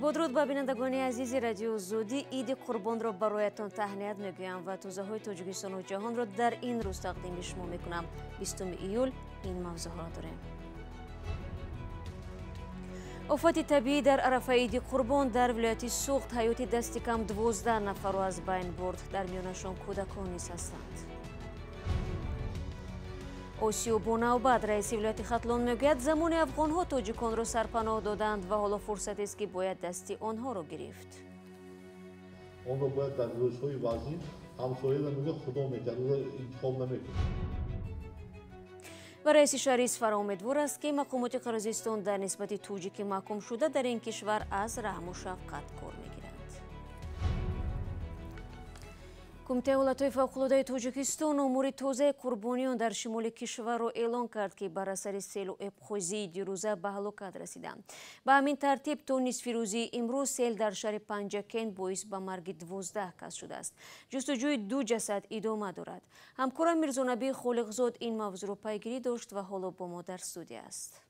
با درود به بینندگان عزیز رادیو زودی، عید قربان را برایتان تهنیت میگویم و توضیحات تاجیکستان و جهان را در این روز تقدیم شما میکنم. 20 ایول این موضوع ها داریم. آفات طبیعی در عرفه عید قربان در ولایت سوخت حیات دست کم 12 نفر را از بین برد، در میانشان کودکان نیز هستند. اوسیو بونوباد رئیس ولایت ختلان میگوید زمان افغان‌ها تاجیکان را سرپناه دادند و حالا فرصتی است که باید دستی آنها را گرفت. آن را باید در روزهای وزین همسایه را میگه خدا میکنه و انتخاب نمیکنه. و رئیس شهر اصفهان امیدوار است که مقامات قرقیزستان در نسبت توجیک محکوم شده در این کشور از رحم و شفقت کار میگیرند. کمیته ولایت‌های فوق‌العاده تاجیکستان امور توزیع قربانیان در شمال کشور را اعلان کرد که بر اثر سیل و ابخوزی دیروزه به هلاکت رسیدند. به همین ترتیب تا نصف روزی امروز سیل در شهر پنجکین باعث به مرگ 12 کس شده است. جستجوی 2 جسد ادامه دارد. همکارم میرزانبی خالقزاد این موضوع را پیگیری داشت و حالا با ما در استودیو است.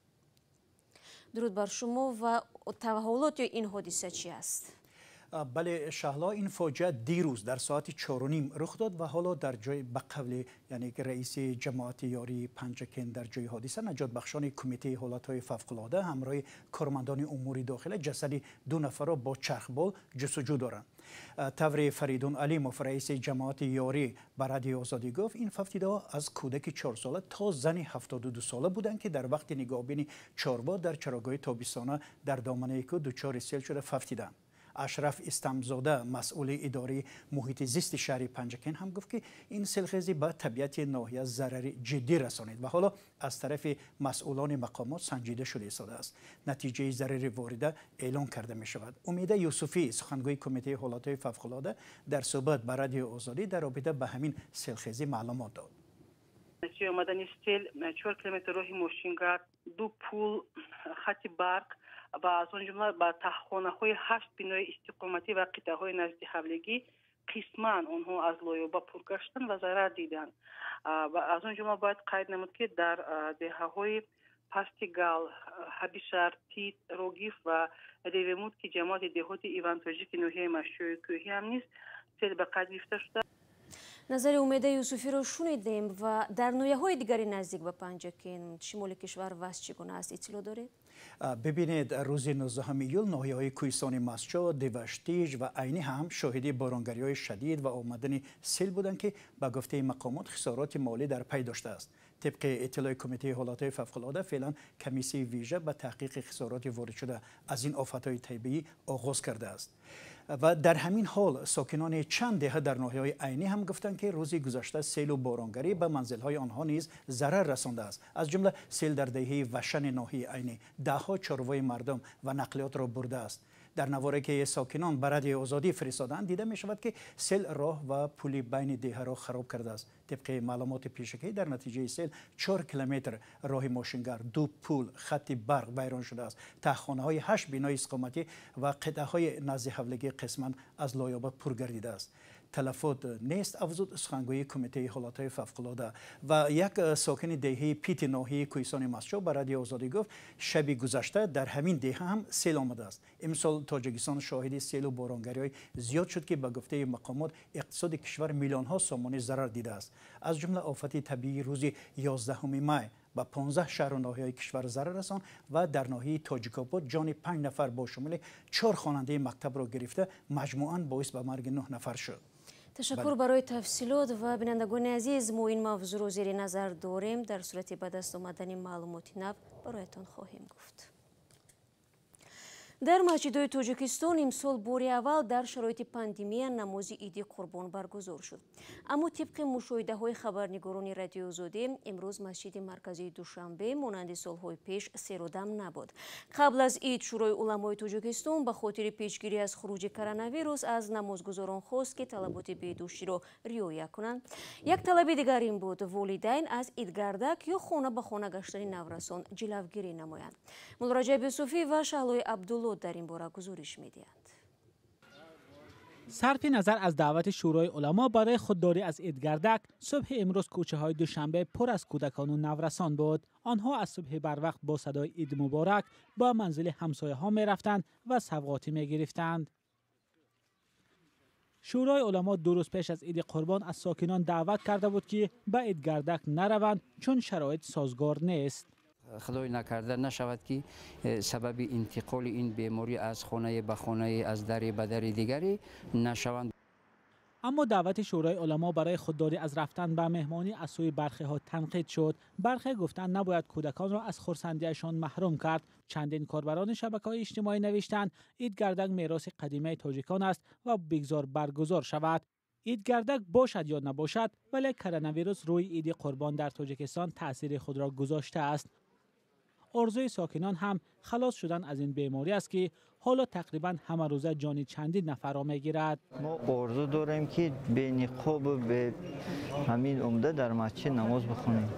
درود بر شما و تحولات این حادثه چی است؟ بله شهلا، این فاجعه دیروز در ساعت 4:30 رخ داد و حالا در جای به قول یعنی رئیس جماعت یاری پنجکین در جای حادثه نجات بخشان کمیته حالت‌های فوق‌العاده همراه کارمندان امور داخله جسد 2 نفر را با چرخبال جستجو دارند. تور فریدون علیموف رئیس جماعت یاری به رادیو آزادی گفت این ففتیده از کودک 4 ساله تا زن 72 ساله بودند که در وقت نگاهبین چاربا در چراگاه تابستانه در دامنه کو دچار سیل شده ففتیدند. اشرف استمزاده مسئول اداره محیط زیست شهر پنجکین هم گفت که این سیلخیزی به طبیعت ناحیه ضرر جدی رسانید و حالا از طرف مسئولان مقامات سنجیده شده ایستاده است. نتیجه ضرر وارده اعلان کرده می شود. امید یوسفی سخنگوی کمیته حالت‌های فوق‌العاده در صحبت با رادیو آزادی در رابطه به همین سیلخیزی معلومات داد. نتیجه آمدن سیل 4 کیلومتر راه موشینگرد، 2 پول، خط برق و از آن جمله با خانه‌های 8 بنای استقامتی و قطعه‌های نزد حملگی قسماً آنها از لایه‌ها پر گشتند و ضرر دیدند. و از آن جمله باید قید نمود که در دهه‌های پاستیگال، حبیشر، تیت، روگیف و ریومود که جماعت دهات ایوانتاژیک ناحیه مشروع کوهی هم نیست سیل به قید گرفته شده. نظر امیده یوسفی رو شنیدیم و در ناحیه‌های دیگری نزدیک به پنجکین شمال کشور وضع چگونه است اطلاع دارید؟ ببینید روز 19 ایول ناحیه‌های کوهستان مسجد، دیوشتیج و عینی هم شاهد بارانگری‌های شدید و آمدن سیل بودند که به گفته مقامات خسارات مالی در پی داشته است. طبق اطلاع کمیته حالت‌های فوق‌العاده فعلا کمیسیون ویژه به تحقیق خسارات وارد شده از این آفت‌های طبیعی آغاز کرده است. و در همین حال ساکنان چند دهه در ناحیه‌های عینی هم گفتند که روز گذشته سیل و بارانگری به منزل‌های آنها نیز ضرر رسانده است. از جمله سیل در دهه وشن ناحیه عینی ده‌ها چاروای مردم و نقلیات را برده است. در نواری که ساکنان به رادیو آزادی فرستادند دیده می شود که سیل راه و پلی بین دهه را خراب کرده است. طبق معلومات پیشکی در نتیجه سیل 4 کیلومتر راه ماشینگر، 2 پل، خط برق ویران شده است. تخانه‌های 8 بنای استقامتی و قطعه‌های نزد حملگی قسما از لایه‌ها پر گردیده است. تلفات نیست، افزود سخنگوی کمیته حالت‌های فوق‌العاده و یک ساکن دهه پیت ناحیه کوهستان مسجد به رادیو آزادی گفت شب گذشته در همین دهه هم سیل آمده است. امسال تاجیکستان شاهد سیل و بارانگری‌های زیاد شد که به گفته مقامات اقتصاد کشور میلیون‌ها سومانی ضرر دیده است. از جمله آفت طبیعی روز 11 می با 15 شهر و ناحیه‌های کشور ضرر رساند و در ناحیه تاجیک‌آباد جان 5 نفر با شمول 4 خواننده مکتب را گرفته مجموعاً باعث به مرگ 9 نفر شد. تشکر برای تفصیلات و بینندگان عزیز ما این موضوع رو زیر نظر داریم. در صورت به دست آمدن معلومات نو برایتان خواهیم گفت. در مسجدهای تاجیکستان امسال باری اول در شرایط پاندمی نماز عید قربان برگزار شد. اما طبق مشاهده های خبرنگاران رادیو آزادی امروز مسجد مرکزی دوشنبه مانند سالهای پیش سیر و دم نبود. قبل از عید شورای علمای تاجیکستان به خاطر پیشگیری از خروج کرونا ویروس از نمازگزاران خواست که طلبات بهداشتی را رعایت کنند. یک طلب دیگر این بود والدین از عیدگردک یا خانه به خانه گشتن نورسان جلوگیری نمایند. مولا رجب یوسفی و شهلای عبدالله در این باره گزارش می‌دهند. صرف نظر از دعوت شورای علما برای خودداری از عید گردک، صبح امروز کوچه های دوشنبه پر از کودکان و نورسان بود. آنها از صبح بر وقت با صدای عید مبارک با منزل همسایه ها می رفتند و سوغاتی می گرفتند. شورای علما 2 روز پیش از عید قربان از ساکنان دعوت کرده بود که به عید گردک نروند چون شرایط سازگار نیست. خدای نکرده نشود که سبب انتقال این بیماری از خانه به خانه، از دری به در دیگری نشوند. اما دعوت شورای علما برای خودداری از رفتن به مهمانی از سوی برخی ها تنقید شد. برخی گفتند نباید کودکان را از خرسندیشان محروم کرد. چندین کاربران شبکه‌های اجتماعی نوشتند عید گردک میراث قدیمی تاجیکان است و بگذار برگزار شود. عید گردک باشد یا نباشد، ولی کرونا ویروس روی عید قربان در تاجیکستان تاثیر خود را گذاشته است. آرزوی ساکنان هم خلاص شدن از این بیماری است که حالا تقریبا همه روزه جان چندین نفر را میگیرد. ما آرزو داریم که به نقاب و به همین عمده در مسجد نماز بخونیم.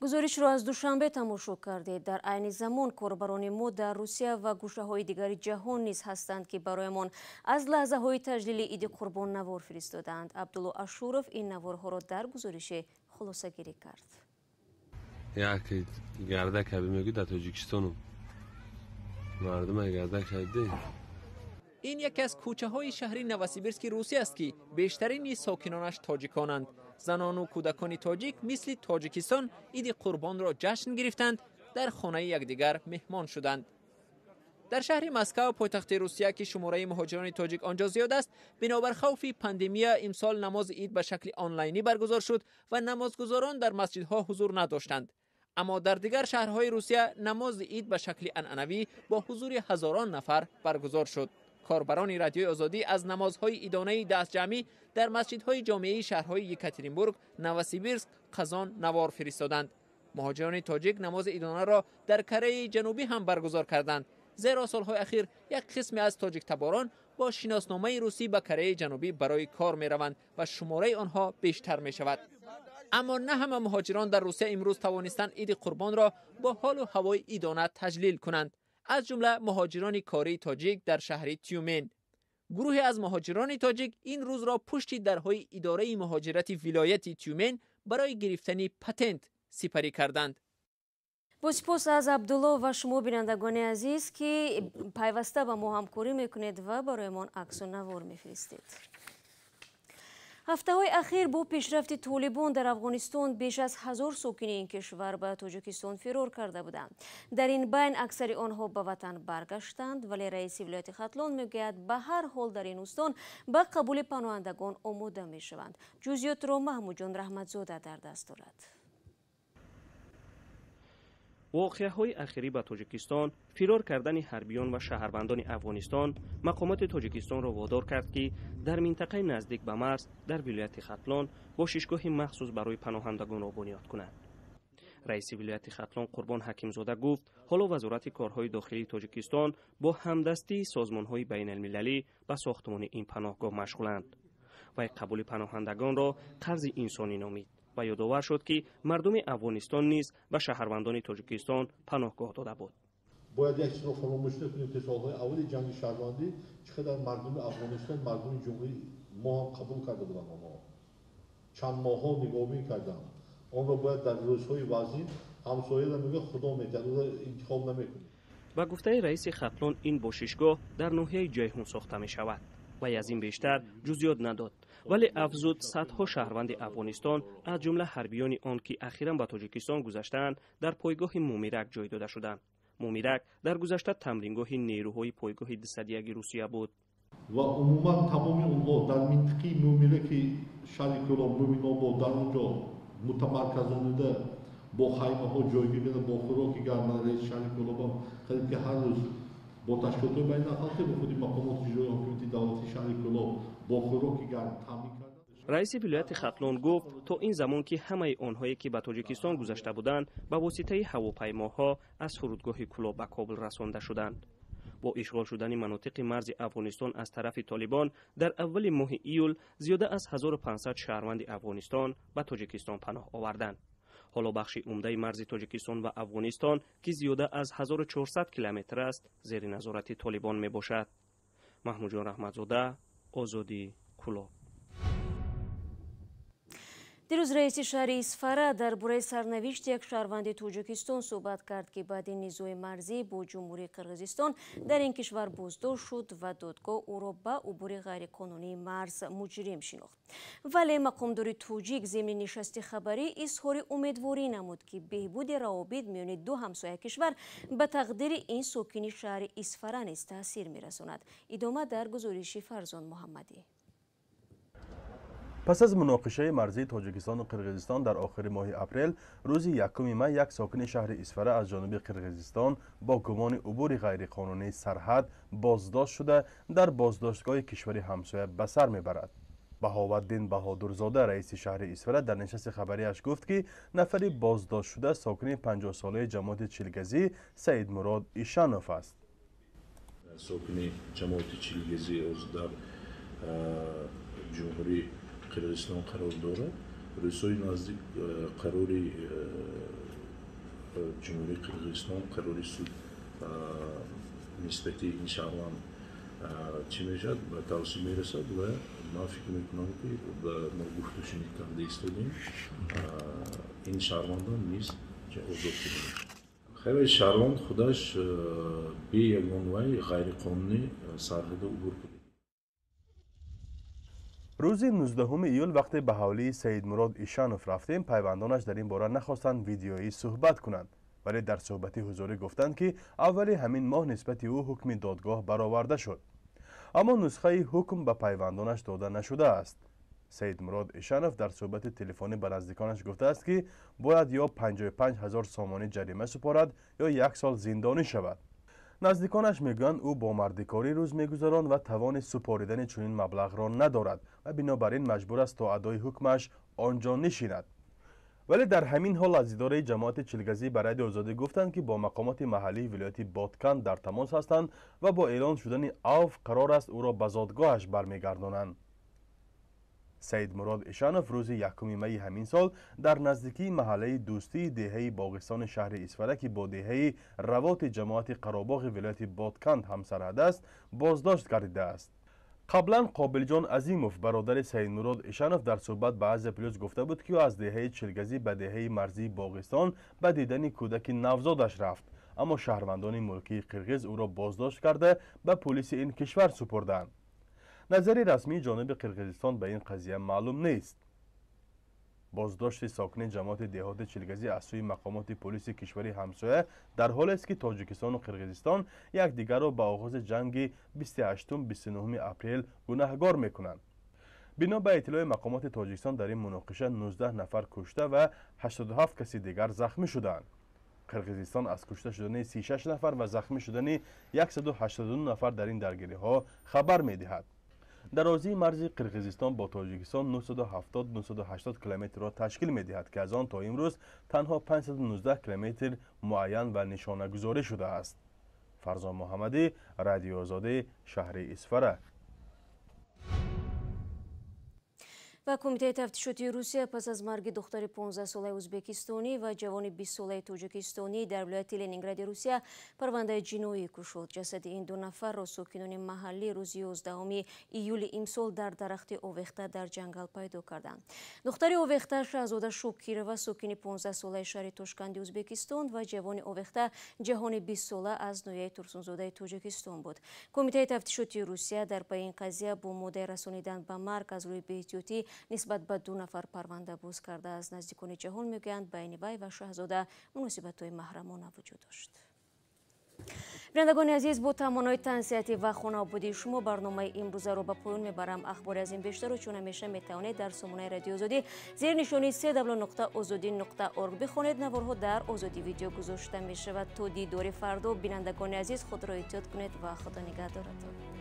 گزارش را از دوشنبه تماشا کردید. در عین زمان کاربران ما در روسیه و گوشه های دیگر جهان نیز هستند که برایمان از لحظه های تجلیل عید قربان نوار فرستادند. عبدالله اشورов این نوارها را در گزارش خلاصه گیری کرد. یک گردک میگه در تاجیکستان مردم گردک شده. این یکی از کوچه های شهری نوسیبیرسک روسیه است که بیشترین ساکنانش تاجیکانند. زنان و کودکان تاجیک مثل تاجیکستان عید قربان را جشن گرفتند، در خانه یکدیگر مهمان شدند. در شهر مسکو پایتخت روسیه که شماره مهاجران تاجیک آنجا زیاد است، بنابر خوف پاندمی امسال نماز عید به شکل آنلاینی برگزار شد و نمازگزاران در مسجدها حضور نداشتند. اما در دیگر شهرهای روسیه نماز عید به شکل عنعنوی با حضور هزاران نفر برگزار شد. کاربران رادیوی آزادی از نمازهای عیدانه دست جمعی در مسجدهای جامعه شهرهای یکاترینبورگ، نوسیبیرسک، قزان نوار فرستادند. مهاجران تاجیک نماز عیدانه را در کره جنوبی هم برگزار کردند، زیرا سالهای اخیر یک قسمی از تاجیک تباران با شناسنامه روسی به کره جنوبی برای کار می روند و شماره آنها بیشتر می شود. اما نه همه مهاجران در روسیه امروز توانستند عید قربان را با حال و هوای عیدانه تجلیل کنند، از جمله مهاجران کاری تاجیک در شهر تیومن. گروهی از مهاجران تاجیک این روز را پشت درهای اداره مهاجرت ولایت تیومن برای گرفتن پتنت سپری کردند. با سپاس از عبدالله و شما بینندگان عزیز که پیوسته با ما همکاری میکنید و برایمان عکس و نوار میفرستید. هفته های اخیر با پیشرفت طالبان در افغانستان بیش از 1000 ساکن این کشور به تاجیکستان فرار کرده بودند. در این بین اکثر آنها به وطن برگشتند، ولی رئیس ولایت ختلان میگوید به هر حال در این استان به قبول پناهندگان آماده میشوند. جزئیات را محمود جان رحمتزاده در دست دارد. واقعه‌های اخیری به تاجیکستان، فرار کردن حربیان و شهروندان افغانستان، مقامات تاجیکستان را وادار کرد که در منطقه نزدیک به مرز در ولایت ختلان باشگاهی مخصوص برای پناهندگان را بنیاد کنند. رئیس ولایت ختلان قربان حکیمزاده گفت حالا وزارت کارهای داخلی تاجیکستان با همدستی سازمان‌های بین المللی به ساختمان این پناهگاه مشغولند و قبول پناهندگان را قرض انسانی نامید و یادآور شد که مردم افغانستان نیز به شهروندان تاجیکستان پناهگاه داده بود. باید یک چیز رو فراموش نکنیم که سالهای اول جنگ شهروندی چقدر مردم افغانستان، مردم جمهوری ما هم قبول کرده بودن. آنها چند ماها نگاه می‌کردن. آن را باید در روزهای وزین همسایه را میگه خدا میده رو انتخاب نمیکنیم. با گفته رئیس ختلان این باشگاه در ناحیه جیهون ساخته می شود و از این بیشتر جزئیات نداد، ولی افزود صدها شهروند افغانستان از جمله حربیان آن که اخیراً به تاجیکستان گذشتند در پایگاه مومیرک جای داده شدند. مومیرک در گذشته تمرینگاه نیروهای پایگاه 201 روسیه بود و عموما تمام اونها در منطقه مومیرک شریک‌الله مومین‌آباد در اونجا متمرکزانیده با خیمه ها جایگیری با خوراک گرم. رئیس شریک‌الله خیلی که هر روز با تشکیلات بین الخلقی به خودی مقامات اجرایی حکومتی دولتی شریک‌الله با خوراک گرم تامین کردند. رئیس ولایت ختلان گفت تا این زمان که همه آنهایی که به تاجیکستان گذشته بودند به واسطه هواپیماها از فرودگاه کلا به کابل رسانده شدند. با اشغال شدن مناطق مرز افغانستان از طرف طالبان در اول ماه ایول زیاده از 1500 شهروند افغانستان به تاجیکستان پناه آوردند. حالا بخش عمده مرز تاجیکستان و افغانستان که زیاده از 1400 کیلومتر است زیر نظارت طالبان می باشد. محمود جان رحمتزاده، آزادی کلاه. دیروز رئیس شهر اسفره درباره سرنوشت یک شهروند تاجیکستان صحبت کرد که بعد نیزوی مرزی با جمهوری قرقیزستان در این کشور بازداشت شد و دادگاه او را به عبور غیرقانونی مرز مجرم شناخت. ولی مقامدار تاجیک ضمن نشست خبری اظهار امیدواری نمود که بهبود روابط میان دو همسایه کشور به تقدیر این ساکن شهر اسفره نیز تاثیر می‌رساند. ادامه در گزارش فرزان محمدی. پس از مناقشه مرزی تاجیکستان و قرقیزستان در آخر ماه اپریل، روز 1 می یک ساکن شهر اسفره از جانب قرقیزستان با گمان عبور غیرقانونی سرحد بازداشت شده در بازداشتگاه کشور همسایه به سر میبرد. بهاءالدین بهادرزاده رئیس شهر اسفره در نشست خبریش گفت که نفر بازداشت شده ساکن 50 ساله جماعت چیلگزی سید مراد ایشانوف است. ساکن جماعت چیلگزی در جمهوری قرقیزستان قرار دارد. رسوی نزدیک قراری جمهوری قرقیزستان قراری سود نسبتی این شهروند چی میشد به توصیه میرسد و ما فکر میکنم که ما گفت و شنید کرده ایستادیم این شهروندان نیست که آزاد کنیم. خیلی شهروند خودش به یک منوی غیر قانونی سرحد عبور کرد. روز 19 ایول وقتی به حوالی سید مراد ایشانوف رفتیم، پیوندانش در این باره نخواستند ویدیویی صحبت کنند، ولی در صحبتی حضوری گفتند که اولی همین ماه نسبت او حکم دادگاه برآورده شد، اما نسخه حکم به پیوندانش داده نشده است. سید مراد ایشانوف در صحبت تلفنی به نزدیکانش گفته است که باید یا 55,000 سامانی جریمه سپارد یا 1 سال زندانی شود. نزدیکانش میگویند او با مردکاری روز میگذراند و توان سپاریدن چنین مبلغ را ندارد و بنابراین مجبور است تا ادای حکمش آنجا نشیند. ولی در همین حال از اداره جماعت چیلگزی برای آزادی گفتند که با مقامات محلی ولایت بادکن در تماس هستند و با اعلان شدن عفو قرار است او را به زادگاهش برمیگردانند. سید مراد ایشانوف روز 1 می همین سال در نزدیکی محله دوستی دهه باغستان شهر اسفره که با دهه روات جماعت قراباغ ولایت بادکند همسرحد است بازداشت گردیده است. قبلا قابل جان عظیموف برادر سید مراد ایشانوف در صحبت به از پلیس گفته بود که از دهه چیلگزی به دهه مرزی باغستان به دیدن کودک نوزادش رفت، اما شهروندان ملکی قرقیز او را بازداشت کرده به پلیس این کشور سپردند. نظری رسمی جانب قرقیزستان به این قضیه معلوم نیست. بازداشت ساکن جماعت دهات چیلگزی از سوی مقامات پلیس کشوری همسایه در حالی است که تاجیکستان و قرقیزستان یکدیگر را به آغاز جنگ 28-29 اپریل گناهکار میکنند. بنا به اطلاع مقامات تاجیکستان در این مناقشه 19 نفر کشته و 87 کسی دیگر زخمی شدند. قرقیزستان از کشته شدن 36 نفر و زخمی شدن 182 نفر در این درگیری ها خبر میدهد. درازی مرز قرقیزستان با تاجیکستان 970-980 کیلومتر را تشکیل می‌دهد که از آن تا امروز تنها 519 کیلومتر معین و نشانه گذاری شده است. فرزان محمدی، رادیو آزادی، شهر اسفره. و کمیته تفتیشاتی روسیه پس از مرگ دختر 15 ساله ازبکستانی و جوان 20 ساله تاجیکستانی در ولایت لنینگراد روسیه پرونده جنایی گشود. جسد این دو نفر را ساکنان محلی روز 11 ایول امسال در درخت آویخته در جنگل پیدا کردند. دختر آویخته شاهزاده شوکیرова ساکن 15 ساله شهر توشکند ازبکستان و جوان آویخته جهان 20 ساله از نویه ترسونزاده تاجیکستان بود. کمیته تفتیشاتی روسیه در پی این قضیه با مدعی رسانیدن به مرگ از روی بی‌احتیاطی نسبت به 2 نفر پرونده باز کرده. از نزدیکان جهان میگویند بین وی و شاهزاده مناسبت‌های محرمانه وجود داشت. بینندگان عزیز، با تمنای تنصیحاتی و خانوادگی شما برنامه امروز را به پایان میبرم. اخبار از این بیشتر رو چون همیشه میتوانید در سامانه رادیو آزادی زیر نشانی www.azadi.org بخوانید. نوارها در آزادی ویدیو گذاشته می شود. تا دیدار فردا بینندگان عزیز خود را احتیاط کنید و خدا نگهدارتان.